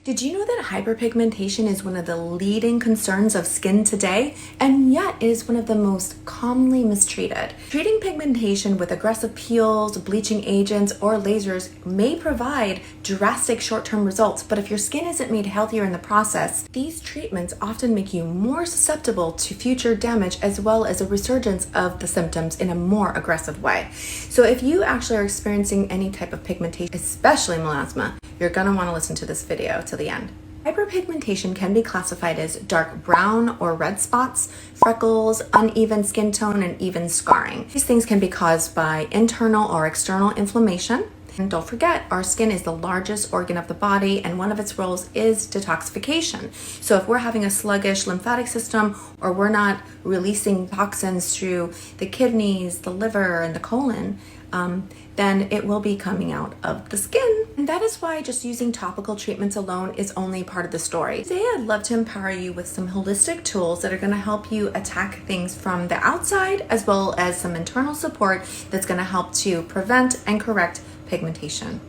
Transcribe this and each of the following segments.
Did you know that hyperpigmentation is one of the leading concerns of skin today, and yet is one of the most commonly mistreated? Treating pigmentation with aggressive peels, bleaching agents, or lasers may provide drastic short-term results, but if your skin isn't made healthier in the process, these treatments often make you more susceptible to future damage as well as a resurgence of the symptoms in a more aggressive way. So if you actually are experiencing any type of pigmentation, especially melasma, you're going to want to listen to this video to the end. Hyperpigmentation can be classified as dark brown or red spots, freckles, uneven skin tone, and even scarring. These things can be caused by internal or external inflammation. And don't forget, our skin is the largest organ of the body, and one of its roles is detoxification. So if we're having a sluggish lymphatic system, or we're not releasing toxins through the kidneys, the liver, and the colon, then it will be coming out of the skin. And that is why just using topical treatments alone is only part of the story. Today, I'd love to empower you with some holistic tools that are gonna help you attack things from the outside, as well as some internal support that's gonna help to prevent and correct pigmentation.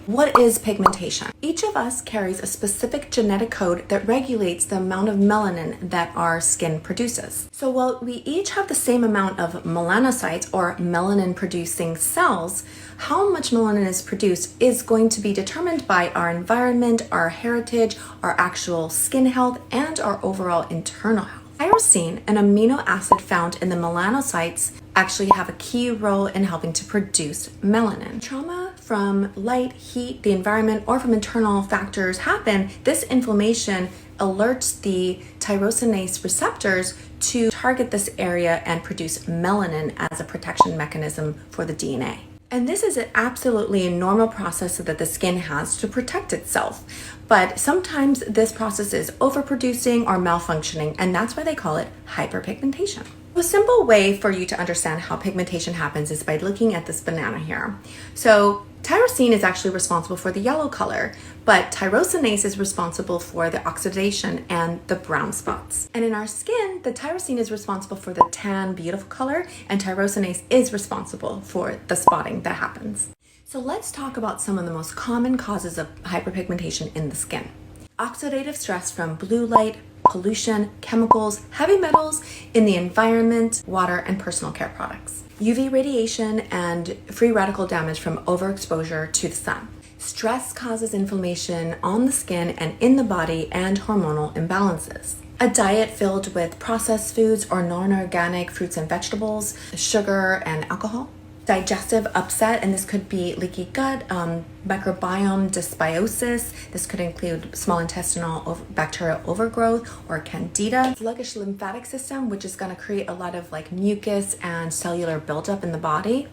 What is pigmentation? Each of us carries a specific genetic code that regulates the amount of melanin that our skin produces. So while we each have the same amount of melanocytes or melanin producing cells, how much melanin is produced is going to be determined by our environment, our heritage, our actual skin health, and our overall internal health. Tyrosine, an amino acid found in the melanocytes, actually have a key role in helping to produce melanin. Trauma from light, heat, the environment, or from internal factors happen, this inflammation alerts the tyrosinase receptors to target this area and produce melanin as a protection mechanism for the DNA. And this is absolutely a normal process that the skin has to protect itself. But sometimes this process is overproducing or malfunctioning, and that's why they call it hyperpigmentation. A simple way for you to understand how pigmentation happens is by looking at this banana here. So tyrosine is actually responsible for the yellow color, but tyrosinase is responsible for the oxidation and the brown spots. And in our skin, the tyrosine is responsible for the tan, beautiful color, and tyrosinase is responsible for the spotting that happens. So let's talk about some of the most common causes of hyperpigmentation in the skin. Oxidative stress from blue light, pollution, chemicals, heavy metals in the environment, water, and personal care products. UV radiation and free radical damage from overexposure to the sun. Stress causes inflammation on the skin and in the body and hormonal imbalances. A diet filled with processed foods or non-organic fruits and vegetables, sugar and alcohol. Digestive upset, and this could be leaky gut, microbiome dysbiosis. This could include small intestinal bacterial overgrowth or candida. Sluggish lymphatic system, which is going to create a lot of like mucus and cellular buildup in the body.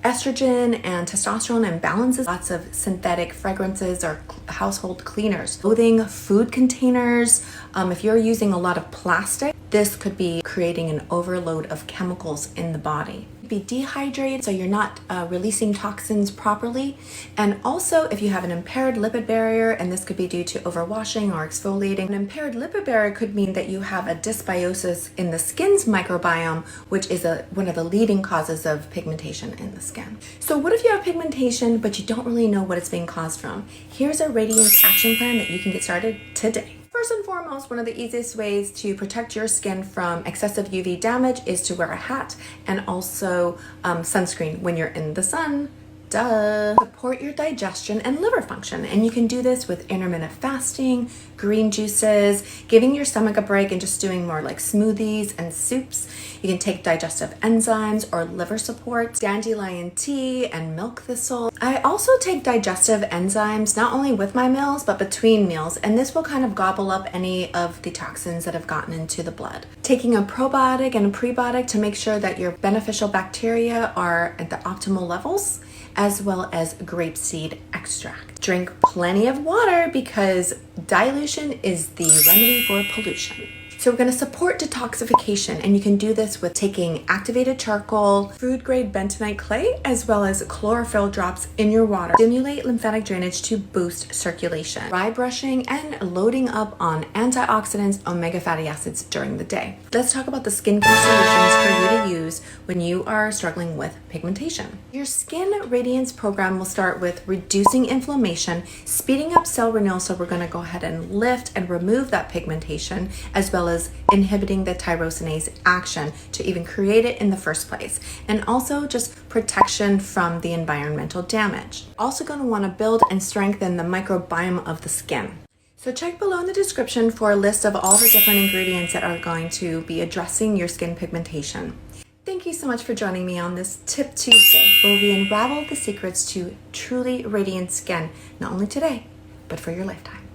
Estrogen and testosterone imbalances, lots of synthetic fragrances or household cleaners. Clothing, food containers, if you're using a lot of plastic, this could be creating an overload of chemicals in the body. Be dehydrated, so you're not releasing toxins properly. And also if you have an impaired lipid barrier, and this could be due to overwashing or exfoliating. An impaired lipid barrier could mean that you have a dysbiosis in the skin's microbiome, which is one of the leading causes of pigmentation in the skin. So what if you have pigmentation but you don't really know what it's being caused from? Here's a Radiance Action Plan that you can get started today. First and foremost, one of the easiest ways to protect your skin from excessive UV damage is to wear a hat and also sunscreen when you're in the sun. Duh. Support your digestion and liver function, and you can do this with intermittent fasting, green juices, giving your stomach a break and just doing more like smoothies and soups. You can take digestive enzymes or liver support, dandelion tea and milk thistle. I also take digestive enzymes not only with my meals but between meals, and this will kind of gobble up any of the toxins that have gotten into the blood. Taking a probiotic and a prebiotic to make sure that your beneficial bacteria are at the optimal levels, as well as grapeseed extract. Drink plenty of water because dilution is the remedy for pollution. So we're going to support detoxification, and you can do this with taking activated charcoal, food grade bentonite clay, as well as chlorophyll drops in your water. Stimulate lymphatic drainage to boost circulation. Dry brushing and loading up on antioxidants, omega fatty acids during the day. Let's talk about the skincare solutions for you to use when you are struggling with pigmentation. Your skin radiance program will start with reducing inflammation, speeding up cell renewal, so we're going to go ahead and lift and remove that pigmentation, as well as inhibiting the tyrosinase action to even create it in the first place, and also just protection from the environmental damage. Also going to want to build and strengthen the microbiome of the skin. So check below in the description for a list of all the different ingredients that are going to be addressing your skin pigmentation. Thank you so much for joining me on this Tip Tuesday, where we unravel the secrets to truly radiant skin, not only today, but for your lifetime.